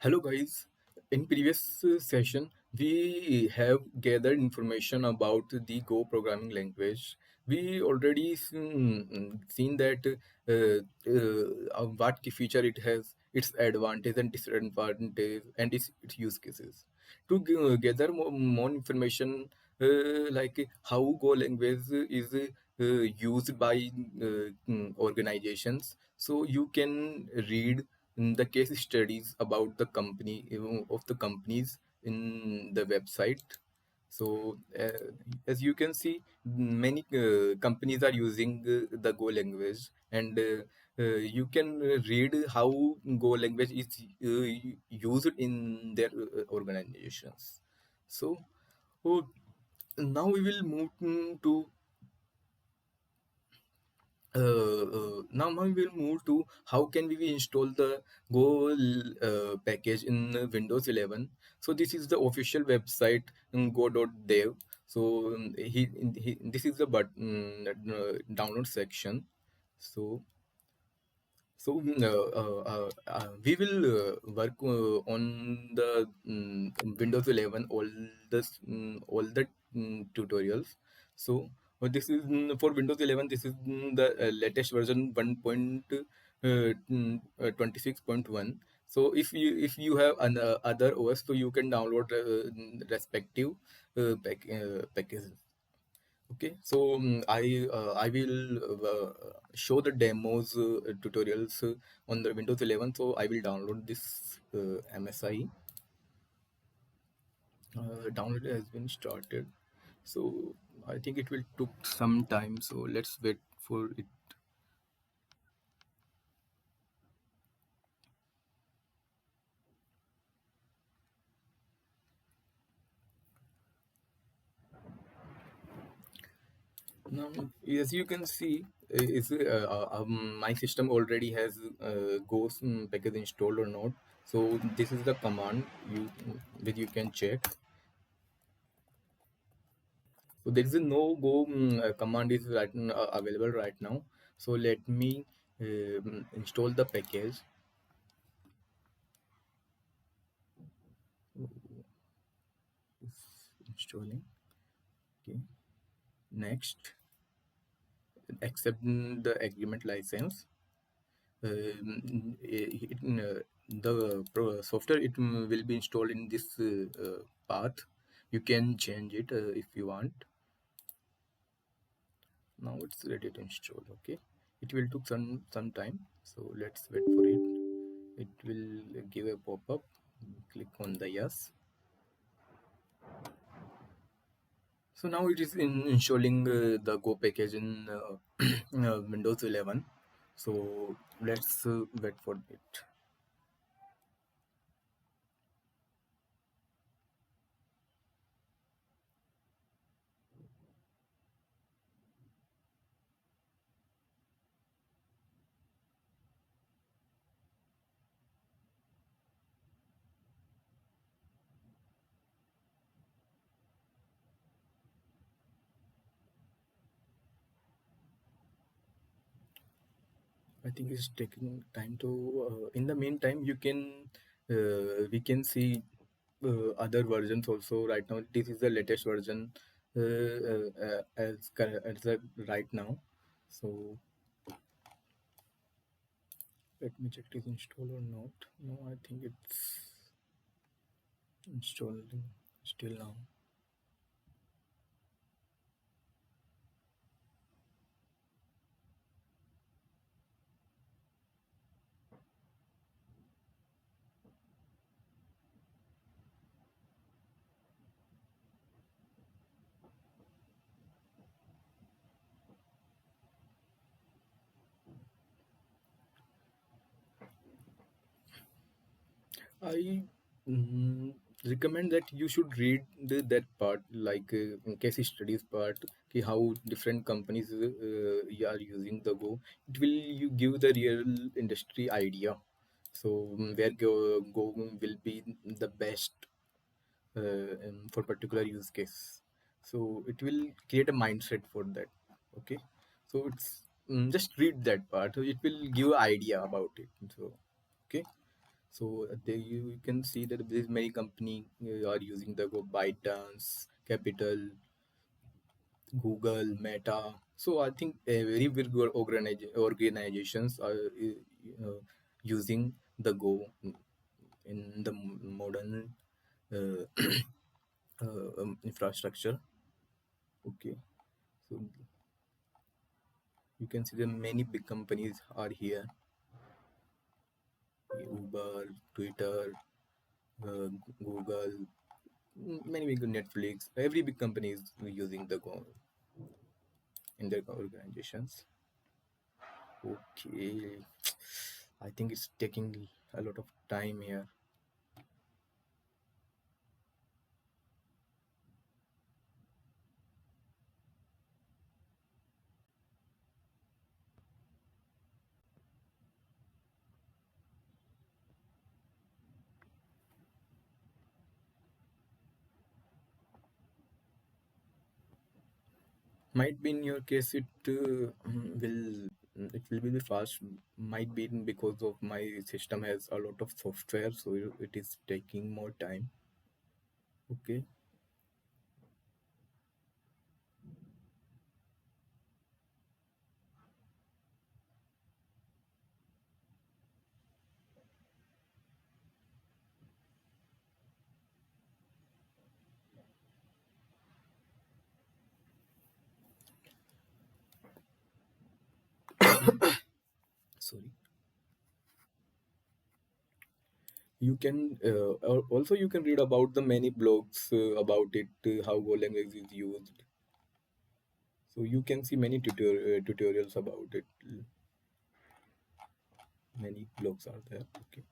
Hello guys. In previous session, we have gathered information about the Go programming language. We already seen that what key feature it has, its advantage and disadvantage, and its use cases. To gather more information, like how Go language is used by organizations, so you can read the case studies about the company of the companies in the website. So as you can see, many companies are using the Go language, and you can read how Go language is used in their organizations. So oh, now we will move to now we will move to how can we install the Go package in Windows 11. So this is the official website go.dev. So this is the button download section. So we will work on the Windows 11 all the tutorials. So this is for Windows 11. This is the latest version 1.26.1. So if you have an other OS, so you can download respective packages. Okay, so I will show the demos tutorials on the Windows 11. So I will download this MSI. Download has been started. So I think it will took some time. So let's wait for it. Now, as you can see, my system already has Ghost package installed or not. So this is the command that you can check. So there is a no go command is available right now. So let me install the package. It's installing. Okay. Next, accept the agreement license. The software will be installed in this path. You can change it if you want. Now it's ready to install. Okay, it will take some time, so let's wait for it. It will give a pop-up. Click on the yes. So now it is installing the Go package in Windows 11. So let's wait for it. I think it's taking time to. In the meantime, we can see other versions also. Right now, this is the latest version as the right now. So let me check it is installed or not. No, I think it's installing still now. I recommend that you should read that part, like case studies part, how different companies are using the Go. It will you give the real industry idea. So where Go will be the best for particular use case. So it will create a mindset for that. Okay, so it's just read that part. So it will give idea about it. So okay. So you can see that there's many company are using the Go ByteDance, Capital, Google, Meta. So I think very big organizations are using the Go in the modern uh, infrastructure. Okay, so you can see that many big companies are here: Uber, Twitter, Google, many big Netflix. Every big company is using the Go in their organizations. Okay, I think it's taking a lot of time here. Might be in your case it will be fast. Might be because of my system has a lot of software, so it is taking more time. Okay. Sorry. You can also you can read about the many blogs about it, how Go language is used. So you can see many tutorials about it. Many blogs are there. Okay.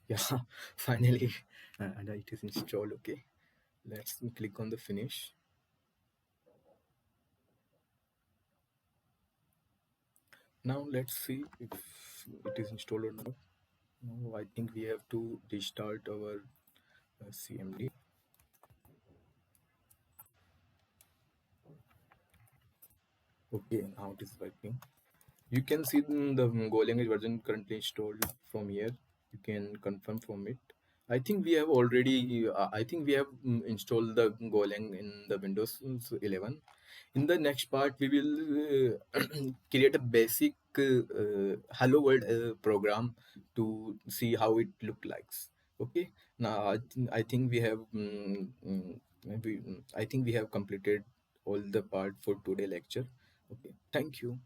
Yeah. Finally, and it is installed. Okay. Let's click on the finish. Now let's see if it is installed or not. Now I think we have to restart our CMD. Okay, now it is working. You can see the Go language version currently installed from here. You can confirm from it. I think we have already. I think we have installed the Golang in the Windows 11. In the next part, we will create a basic Hello World program to see how it look likes. Okay. Now I think we have. I think we have completed all the part for today lecture. Okay. Thank you.